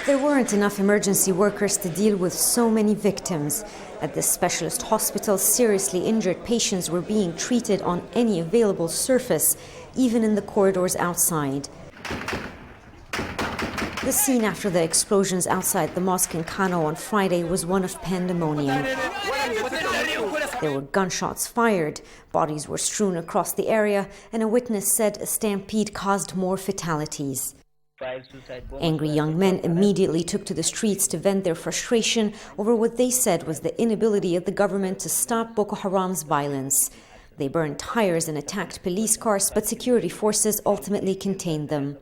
There weren't enough emergency workers to deal with so many victims. At this specialist hospital, seriously injured patients were being treated on any available surface, even in the corridors outside. The scene after the explosions outside the mosque in Kano on Friday was one of pandemonium. There were gunshots fired, bodies were strewn across the area, and a witness said a stampede caused more fatalities. Angry young men immediately took to the streets to vent their frustration over what they said was the inability of the government to stop Boko Haram's violence. They burned tires and attacked police cars, but security forces ultimately contained them.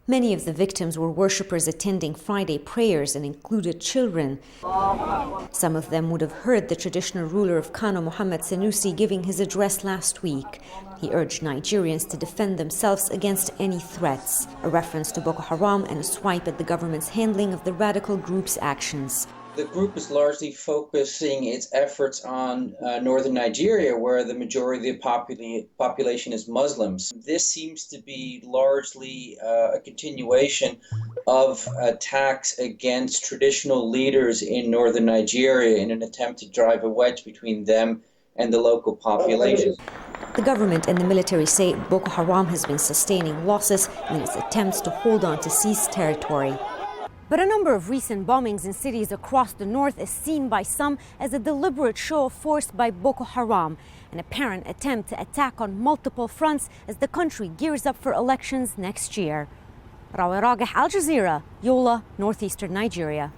Many of the victims were worshippers attending Friday prayers and included children. Some of them would have heard the traditional ruler of Kano, Mohammed Sanusi, giving his address last week. He urged Nigerians to defend themselves against any threats, a reference to Boko Haram and a swipe at the government's handling of the radical group's actions. The group is largely focusing its efforts on northern Nigeria, where the majority of the population is Muslims. This seems to be largely a continuation of attacks against traditional leaders in northern Nigeria in an attempt to drive a wedge between them and the local population. The government and the military say Boko Haram has been sustaining losses in its attempts to hold on to seized territory. But a number of recent bombings in cities across the north is seen by some as a deliberate show of force by Boko Haram, an apparent attempt to attack on multiple fronts as the country gears up for elections next year. Rawya, Rageh, Al Jazeera, Yola, northeastern Nigeria.